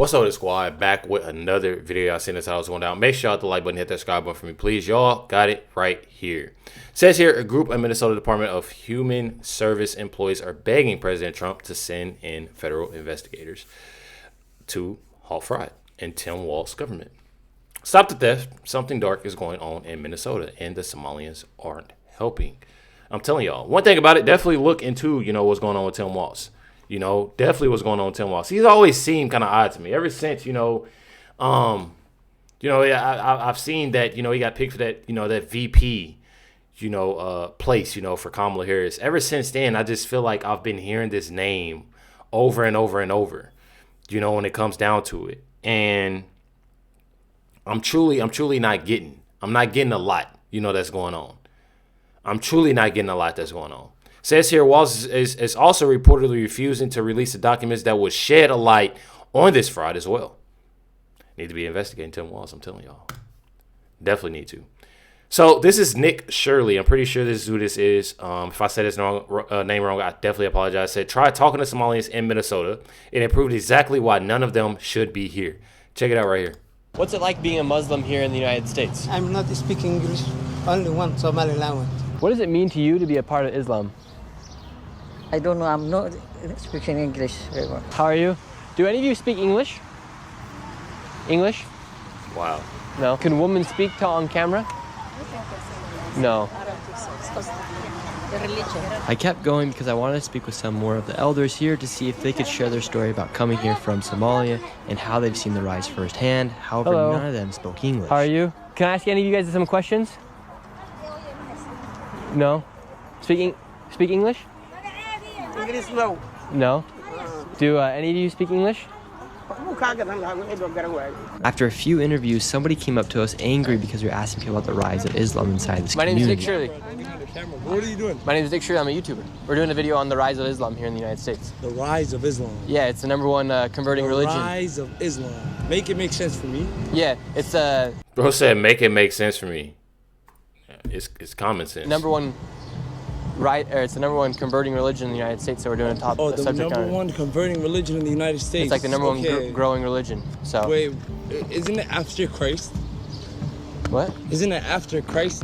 What's up, squad? Back with another video. I seen this how it's going down. Make sure y'all hit the like button, hit that subscribe button for me, please. Y'all got it right here. Says here, a group of Minnesota Department of Human Service employees are begging President Trump to send in federal investigators to halt fraud in Tim Walz's government. Stop the theft. Something dark is going on in Minnesota, and the Somalians aren't helping. I'm telling y'all. One thing about it, definitely look into, what's going on with Tim Walz. Definitely what's going on with Tim Walz. He's always seemed kind of odd to me. Ever since, I've seen that, he got picked for that, that VP, place, for Kamala Harris. Ever since then, I just feel like I've been hearing this name over and over and over, when it comes down to it. And I'm truly not getting. I'm not getting a lot, that's going on. I'm truly not getting a lot that's going on. Says here, Walz is also reportedly refusing to release the documents that would shed a light on this fraud as well. Need to be investigating Tim Walz, I'm telling y'all. Definitely need to. So this is Nick Shirley. I'm pretty sure this is who this is. If I said his name wrong, I definitely apologize. Said, try talking to Somalians in Minnesota, and it proved exactly why none of them should be here. Check it out right here. What's it like being a Muslim here in the United States? I'm not speaking English, only one Somali language. What does it mean to you to be a part of Islam? I don't know, I'm not speaking English very well. How are you? Do any of you speak English? English? Wow. No. Can women speak on camera? No. I kept going because I wanted to speak with some more of the elders here to see if they could share their story about coming here from Somalia and how they've seen the rise firsthand. However, Hello. None of them spoke English. How are you? Can I ask any of you guys some questions? No? Speak English? English no. No? Do any of you speak English? After a few interviews, somebody came up to us angry because we were asking people about the rise of Islam inside this community. My name is Nick Shirley. What are you doing? My name is Nick Shirley. I'm a YouTuber. We're doing a video on the rise of Islam here in the United States. The rise of Islam. Yeah, it's the #1 converting religion. The rise of Islam. Make it make sense for me. Yeah, it's Bro said, make it make sense for me. It's common sense. #1 it's the #1 converting religion in the United States, so we're doing a top the subject on it. #1 converting religion in the United States. It's like the #1 growing religion. So wait, isn't it after Christ? What? Isn't it after Christ?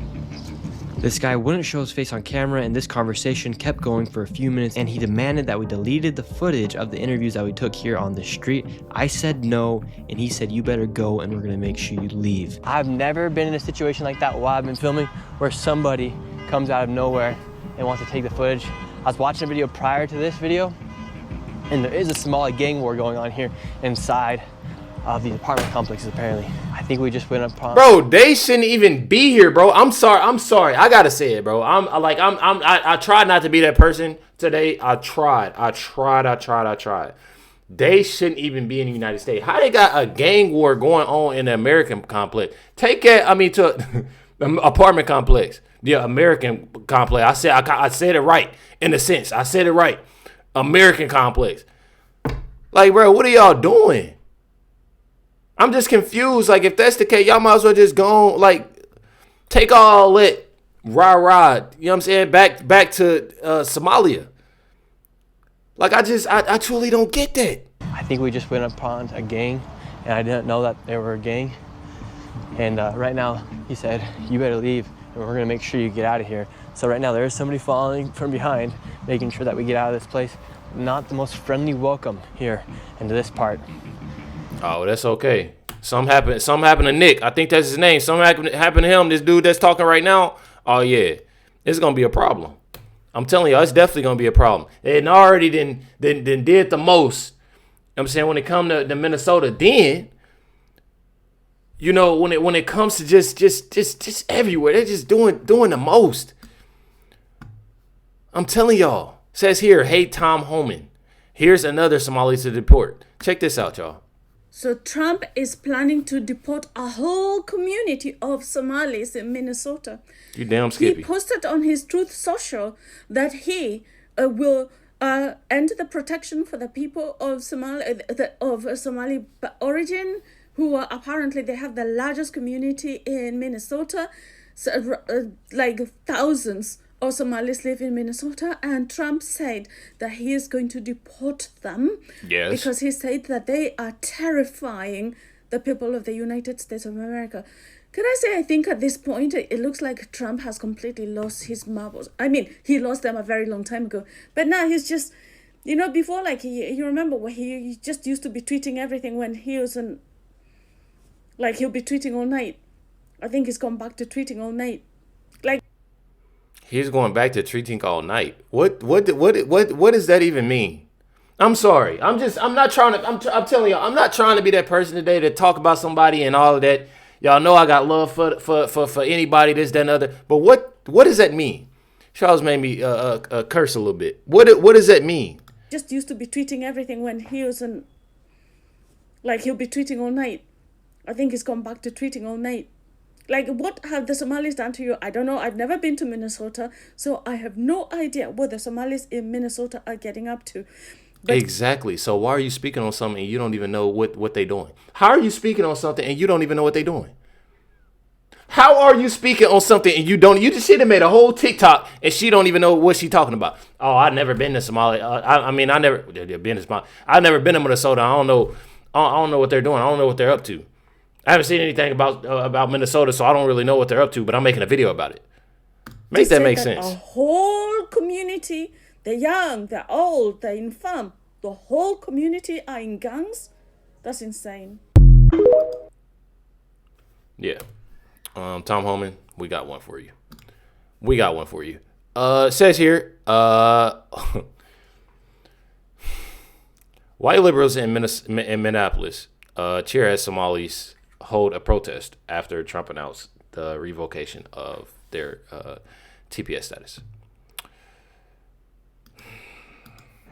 This guy wouldn't show his face on camera, and this conversation kept going for a few minutes, and he demanded that we deleted the footage of the interviews that we took here on the street. I said no, and he said, you better go, and we're gonna make sure you leave. I've never been in a situation like that while I've been filming, where somebody comes out of nowhere and wants to take the footage. I was watching a video prior to this video, and there is a Somali gang war going on here inside of these apartment complexes, apparently. I think we just went upon. Bro, they shouldn't even be here, bro. I'm sorry. I gotta say it, bro. I tried not to be that person today. I tried. They shouldn't even be in the United States. How they got a gang war going on in the American complex? To the apartment complex. The American complex. I said it right in a sense. I said it right. American complex. Like, bro, what are y'all doing? I'm just confused. Like, if that's the case, y'all might as well just go on, like, take all it, rah. You know what I'm saying? Back to Somalia. Like, I truly don't get that. I think we just went upon a gang, and I didn't know that they were a gang. And right now, he said, you better leave, and we're gonna make sure you get out of here. So right now, there is somebody following from behind, making sure that we get out of this place. Not the most friendly welcome here into this part. Oh, that's okay. Something happened to Nick. I think that's his name. Something happened to him. This dude that's talking right now. Oh yeah, it's gonna be a problem. I'm telling y'all, it's definitely gonna be a problem. They already did the most. You know what I'm saying, when it come to Minnesota, then when it comes to just everywhere, they're just doing the most. I'm telling y'all. It says here, hey Tom Homan. Here's another Somali to deport. Check this out, y'all. So Trump is planning to deport a whole community of Somalis in Minnesota. You damn skippy. He posted on his Truth Social that he will end the protection for the people of Somali origin, who are apparently they have the largest community in Minnesota. So, like thousands of Somalis live in Minnesota, and Trump said that he is going to deport them. Yes. Because he said that they are terrifying the people of the United States of America. Could I say, I think at this point, it looks like Trump has completely lost his marbles. I mean, he lost them a very long time ago. But now he's just, before, like, you remember where he just used to be tweeting everything when he was like, he'll be tweeting all night. I think he's gone back to tweeting all night. Like, he's going back to tweeting all night. What does that even mean? I'm sorry. I'm telling y'all, I'm not trying to be that person today to talk about somebody and all of that. Y'all know I got love for anybody, this, that, and other. But what does that mean? Charles made me curse a little bit. What does that mean? Just used to be tweeting everything when he was like, he'll be tweeting all night. I think he's gone back to tweeting all night. Like, what have the Somalis done to you? I don't know. I've never been to Minnesota, so I have no idea what the Somalis in Minnesota are getting up to. But exactly. So why are you speaking on something and you don't even know what they're doing? How are you speaking on something and you don't even know what they're doing? How are you speaking on something and you just should have made a whole TikTok and she don't even know what she's talking about. Oh, I've never been to Somalia. I never been to Somalia. I've never been to Minnesota. I don't know what they're doing. I don't know what they're up to. I haven't seen anything about Minnesota, so I don't really know what they're up to, but I'm making a video about it. Make that make sense. A whole community, the young, the old, the infirm, the whole community are in gangs. That's insane. Yeah. Tom Homan, we got one for you. It says here, white liberals in Minneapolis cheer as Somalis hold a protest after Trump announced the revocation of their TPS status.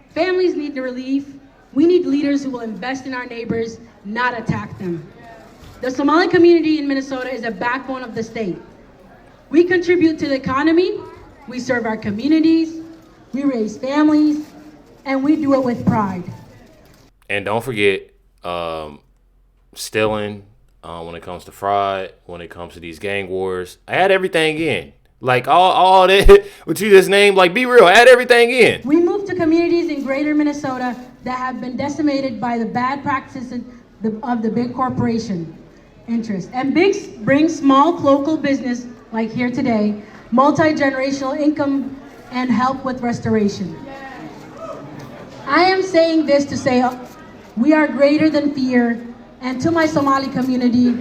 Families need the relief. We need leaders who will invest in our neighbors, not attack them. The Somali community in Minnesota is a backbone of the state. We contribute to the economy, we serve our communities, we raise families, and we do it with pride. And don't forget, stealing, when it comes to fraud, when it comes to these gang wars, add everything in. Like all that, what you just named, like, be real, add everything in. We move to communities in greater Minnesota that have been decimated by the bad practices of the big corporation interest. And big brings small local business, like here today, multi-generational income, and help with restoration. I am saying this to say we are greater than fear, and to my Somali community,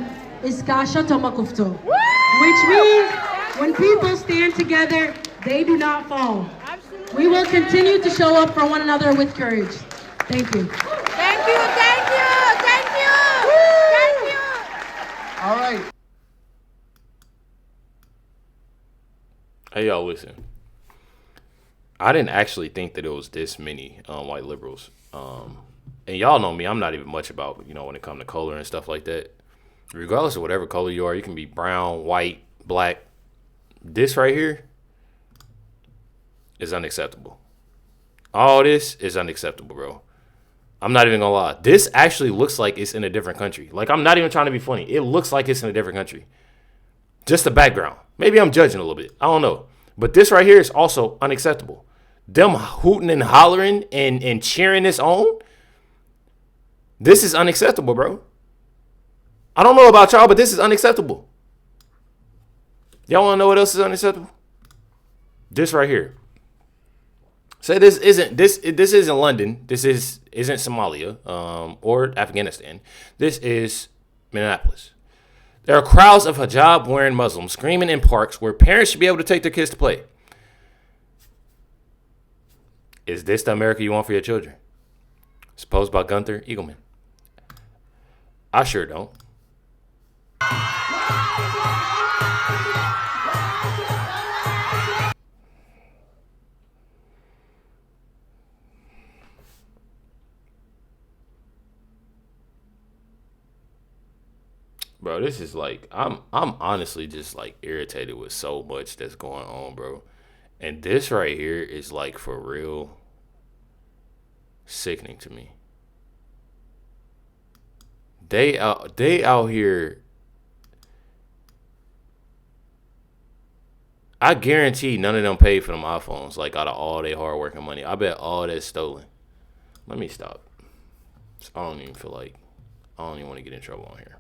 Iskasha Tomakufto, which means when people stand together, they do not fall. We will continue to show up for one another with courage. Thank you. Thank you, thank you, thank you, thank you. All right. Hey, y'all, listen. I didn't actually think that it was this many white liberals. And y'all know me, I'm not even much about, when it comes to color and stuff like that. Regardless of whatever color you are, you can be brown, white, black. This right here is unacceptable. All this is unacceptable, bro. I'm not even gonna lie. This actually looks like it's in a different country. Like, I'm not even trying to be funny. It looks like it's in a different country. Just the background. Maybe I'm judging a little bit. I don't know. But this right here is also unacceptable. Them hooting and hollering and cheering this on. This is unacceptable, bro. I don't know about y'all, but this is unacceptable. Y'all want to know what else is unacceptable? This right here. Say this isn't London. This isn't Somalia or Afghanistan. This is Minneapolis. There are crowds of hijab-wearing Muslims screaming in parks where parents should be able to take their kids to play. Is this the America you want for your children? Supposed by Gunther Eagleman. I sure don't. Bro, this is like, I'm honestly just like irritated with so much that's going on, bro. And this right here is like for real sickening to me. They out here. I guarantee none of them paid for them iPhones, like out of all their hard work and money. I bet all that's stolen. Let me stop. I don't even want to get in trouble on here.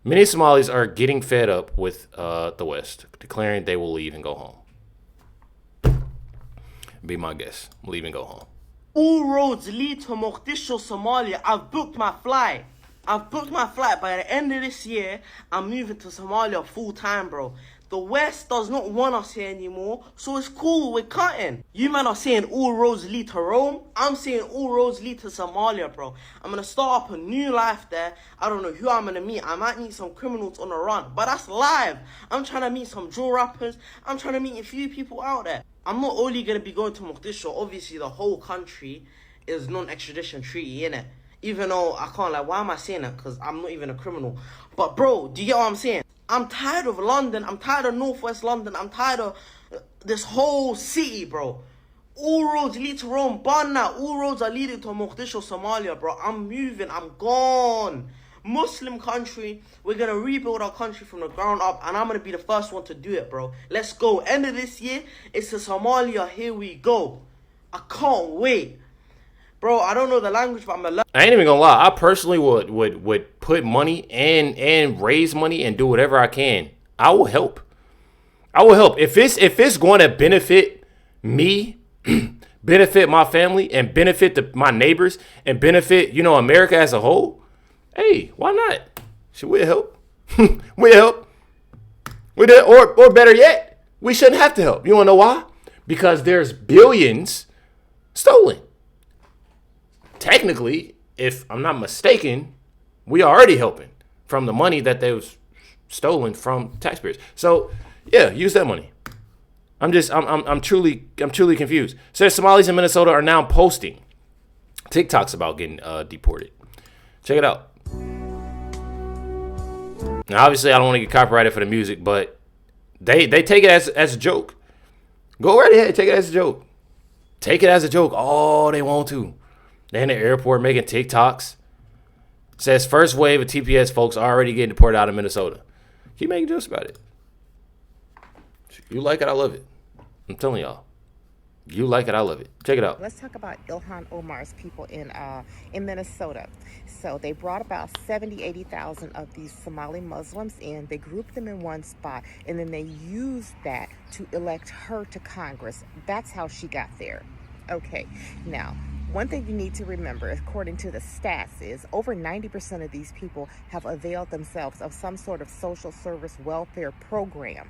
Many Somalis are getting fed up with the West, declaring they will leave and go home. Be my guest. Leave and go home. All roads lead to Mogadishu, Somalia. I've booked my flight. By the end of this year, I'm moving to Somalia full time, bro. The West does not want us here anymore, so it's cool, we're cutting. You man are saying all roads lead to Rome. I'm saying all roads lead to Somalia, bro. I'm gonna start up a new life there. I don't know who I'm gonna meet. I might meet some criminals on the run, but that's live. I'm trying to meet some drill rappers. I'm trying to meet a few people out there. I'm not only gonna be going to Mogadishu. Obviously, the whole country is non-extradition treaty, innit? Even though I can't, like, why am I saying that? Because I'm not even a criminal. But, bro, do you get what I'm saying? I'm tired of London. I'm tired of Northwest London. I'm tired of this whole city, bro. All roads lead to Rome. Banna, all roads are leading to Mogadishu, Somalia, bro. I'm moving. I'm gone. Muslim country. We're going to rebuild our country from the ground up. And I'm going to be the first one to do it, bro. Let's go. End of this year, it's to Somalia. Here we go. I can't wait. Bro, I don't know the language, but I'm gonna learn. I ain't even gonna lie. I personally would put money and raise money and do whatever I can. I will help. If it's going to benefit me, benefit my family, and benefit my neighbors, and benefit America as a whole. Hey, why not? Should we help? We help. Or better yet, we shouldn't have to help. You wanna know why? Because there's billions stolen. Technically, if I'm not mistaken, we are already helping from the money that they was stolen from taxpayers. So yeah, use that money. I'm truly confused. Says Somalis in Minnesota are now posting TikToks about getting deported. Check it out. Now, obviously, I don't want to get copyrighted for the music, but they take it as a joke. Go right ahead, take it as a joke. Take it as a joke all they want to. They're in the airport making TikToks. Says first wave of TPS folks already getting deported out of Minnesota. Keep making jokes about it. You like it, I love it. I'm telling y'all. You like it, I love it. Check it out. Let's talk about Ilhan Omar's people in Minnesota. So they brought about 80,000 of these Somali Muslims in. They grouped them in one spot, and then they used that to elect her to Congress. That's how she got there. Okay, now, one thing you need to remember, according to the stats, is over 90% of these people have availed themselves of some sort of social service welfare program.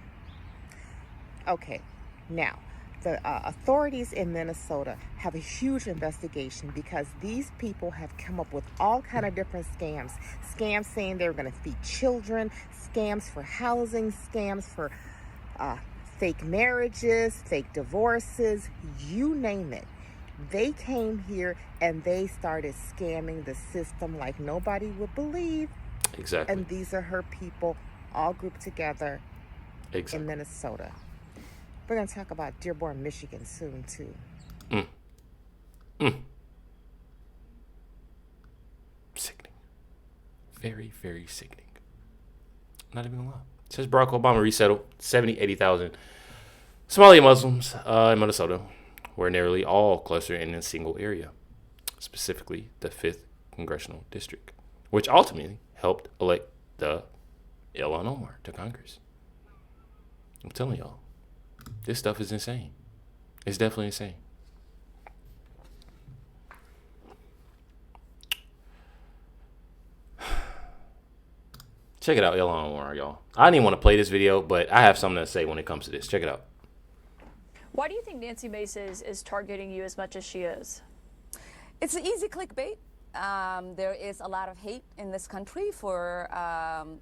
Okay, now, the authorities in Minnesota have a huge investigation because these people have come up with all kind of different scams. Scams saying they're going to feed children, scams for housing, scams for fake marriages, fake divorces, you name it. They came here and they started scamming the system like nobody would believe. Exactly. And these are her people all grouped together in Minnesota. We're going to talk about Dearborn, Michigan soon, too. Sickening. Very, very sickening. Not even gonna lie. It says Barack Obama resettled 80,000 Somali Muslims in Minnesota, where nearly all cluster in a single area, specifically the 5th Congressional District, which ultimately helped elect the Ilhan Omar to Congress. I'm telling y'all, this stuff is insane. It's definitely insane. Check it out, Ilhan Omar, y'all. I didn't even want to play this video, but I have something to say when it comes to this. Check it out. Why do you think Nancy Mace is targeting you as much as she is? It's an easy clickbait. There is a lot of hate in this country for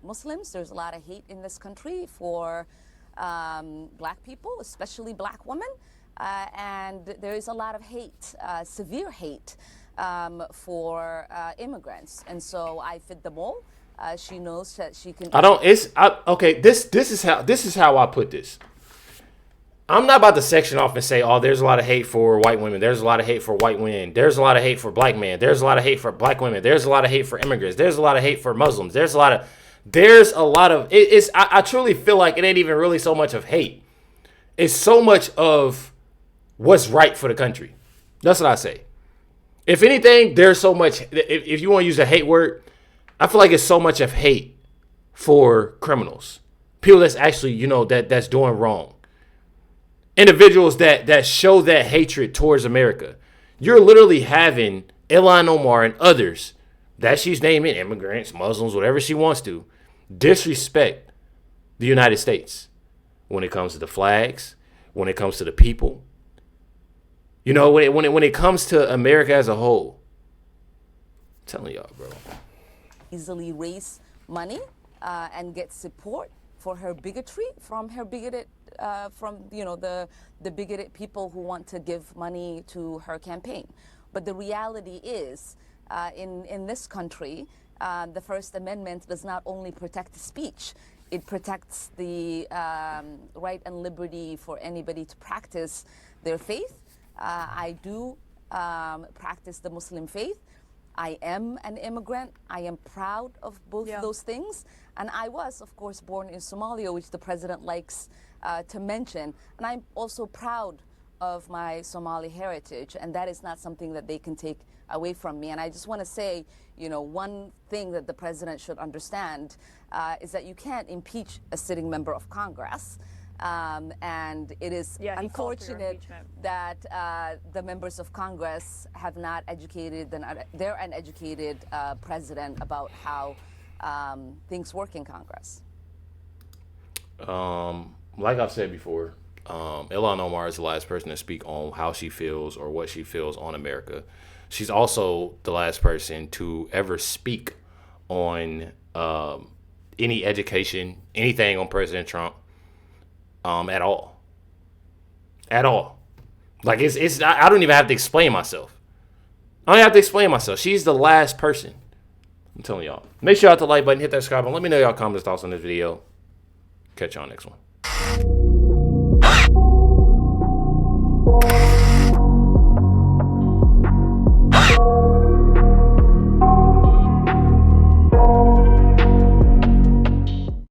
Muslims. There's a lot of hate in this country for black people, especially black women. And there is a lot of hate, severe hate for immigrants. And so I fit them all. She knows that she can. Okay. This is how I put this. I'm not about to section off and say, oh, there's a lot of hate for white women. There's a lot of hate for white women. There's a lot of hate for black men. There's a lot of hate for black women. There's a lot of hate for immigrants. There's a lot of hate for Muslims. There's a lot of I truly feel like it ain't even really so much of hate. it's so much of what's right for the country. That's what I say. If anything, there's so much, if you want to use a hate word, I feel like it's so much of hate for criminals. People that's actually, you know, that's doing wrong. Individuals that show that hatred towards America. You're literally having Ilhan Omar and others that she's naming, immigrants, Muslims, whatever she wants to, disrespect the United States when it comes to the flags, when it comes to the people. You know, when it comes to America as a whole. I'm telling y'all, bro. Easily raise money and get support for her bigotry from her bigoted, the bigoted people who want to give money to her campaign. But the reality is, in this country, the First Amendment does not only protect speech, it protects the right and liberty for anybody to practice their faith. I do practice the Muslim faith. I am an immigrant. I am proud of both of those things. And I was, of course, born in Somalia, which the president likes to mention. And I'm also proud of my Somali heritage, and that is not something that they can take away from me. And I just want to say, you know, one thing that the president should understand is that you can't impeach a sitting member of Congress. And it is unfortunate that the members of Congress have not educated their uneducated president about how things work in Congress. Like I've said before, Ilhan Omar is the last person to speak on how she feels or what she feels on America. She's also the last person to ever speak on any education, anything on President Trump. At all. Like it's I don't even have to explain myself. I don't have to explain myself. She's the last person. I'm telling y'all. Make sure you hit the like button, hit that subscribe button. Let me know y'all comments, thoughts on this video. Catch y'all next one.